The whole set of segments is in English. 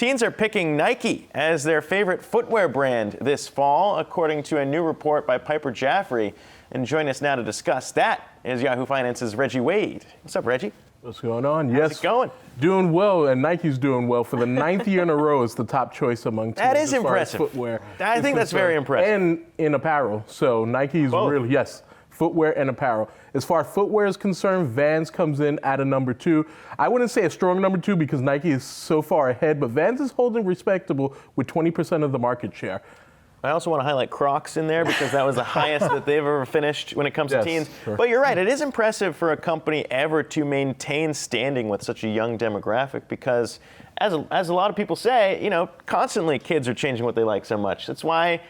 Teens are picking Nike as their favorite footwear brand this fall, according to a new report by Piper Jaffray. And joining us now to discuss that is Yahoo Finance's Reggie Wade. What's up, Reggie? What's going on? How's it going? Doing well, and Nike's doing well. For the 9th year in a row, it's the top choice among teens. That is as far as impressive. Footwear. I think that's very impressive. And in apparel. So Nike's Both. really, yes, footwear and apparel. As far as footwear is concerned, Vans comes in at a number 2. I wouldn't say a strong number 2 because Nike is so far ahead, but Vans is holding respectable with 20% of the market share. I also want to highlight Crocs in there because that was the highest that they've ever finished when it comes to teens. Sure. But you're right, it is impressive for a company ever to maintain standing with such a young demographic because, as a lot of people say, constantly kids are changing what they like so much. That's why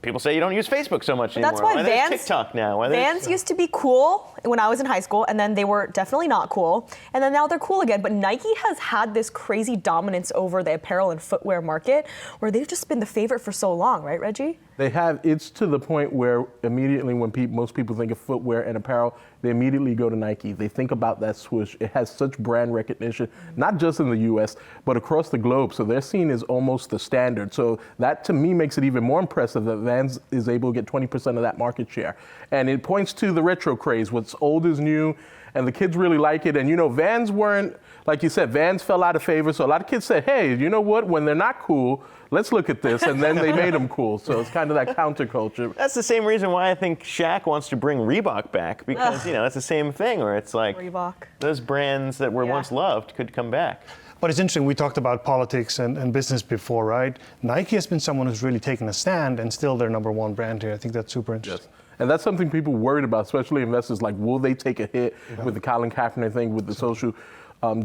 people say you don't use Facebook so much anymore. That's why there's TikTok now. Vans used to be cool when I was in high school, and then they were definitely not cool, and then now they're cool again. But Nike has had this crazy dominance over the apparel and footwear market, where they've just been the favorite for so long, right, Reggie? They have. It's to the point where immediately when most people think of footwear and apparel, they immediately go to Nike. They think about that swoosh. It has such brand recognition, not just in the U.S., but across the globe. So they're seen as almost the standard. So that, to me, makes it even more impressive that Vans is able to get 20% of that market share. And it points to the retro craze. What's old is new, and the kids really like it. And, Vans weren't, like you said, Vans fell out of favor. So a lot of kids said, hey, you know what? When they're not cool, let's look at this. And then they made them cool. So it's kind of that counterculture. That's the same reason why I think Shaq wants to bring Reebok back because, it's the same thing where it's like Reebok. Those brands that were once loved could come back. But it's interesting, we talked about politics and business before, right? Nike has been someone who's really taken a stand and still their number 1 brand here. I think that's super interesting. Yes. And that's something people worried about, especially investors, like, will they take a hit with the Colin Kaepernick thing, with the social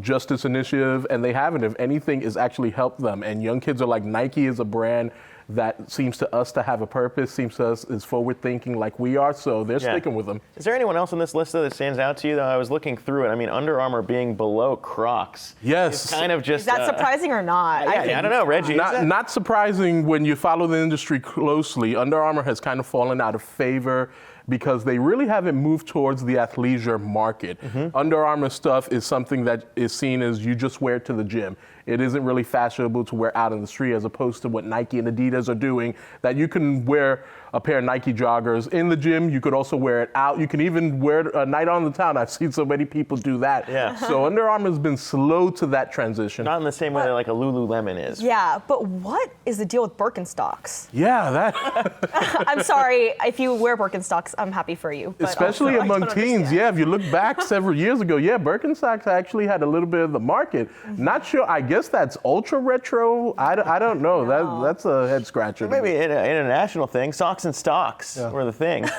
justice initiative? And they haven't. If anything, it's actually helped them. And young kids are like, Nike is a brand that seems to us to have a purpose, seems to us is forward thinking like we are, so they're sticking with them. Is there anyone else on this list that stands out to you, though? I was looking through it. I mean, Under Armour being below Crocs. Yes. Is kind of just... Is that surprising or not? I don't know, Reggie. Not surprising when you follow the industry closely. Under Armour has kind of fallen out of favor because they really haven't moved towards the athleisure market. Under Armour stuff is something that is seen as you just wear it to the gym. It isn't really fashionable to wear out in the street as opposed to what Nike and Adidas are doing, that you can wear a pair of Nike joggers in the gym. You could also wear it out. You can even wear it a night on the town. I've seen so many people do that. Yeah. So Under Armour's been slow to that transition. Not in the same way that like a Lululemon is. Yeah, but what is the deal with Birkenstocks? Yeah, that. I'm sorry, if you wear Birkenstocks, I'm happy for you. But Especially also, I among don't teens, understand. yeah. If you look back several years ago, Birkenstocks actually had a little bit of the market. Not sure. I guess that's ultra retro. I don't know. No. That's a head scratcher. Maybe an international thing. Socks and stocks were the thing. Have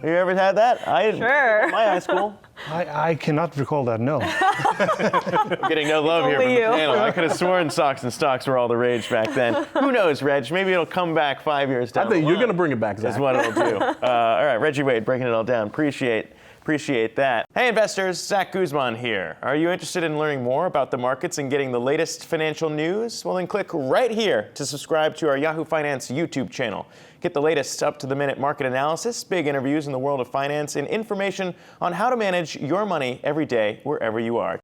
you ever had that? I didn't. Sure. In my high school. I cannot recall that, no. I'm getting no love here from Only the you. panel. I could have sworn socks and stocks were all the rage back then. Who knows, Reg? Maybe it'll come back 5 years down I think the you're line. going to bring it back, Zack. Is what it'll do. All right, Reggie Wade breaking it all down. Appreciate that. Hey investors, Zack Guzman here. Are you interested in learning more about the markets and getting the latest financial news? Well, then click right here to subscribe to our Yahoo Finance YouTube channel. Get the latest up-to-the-minute market analysis, big interviews in the world of finance, and information on how to manage your money every day wherever you are.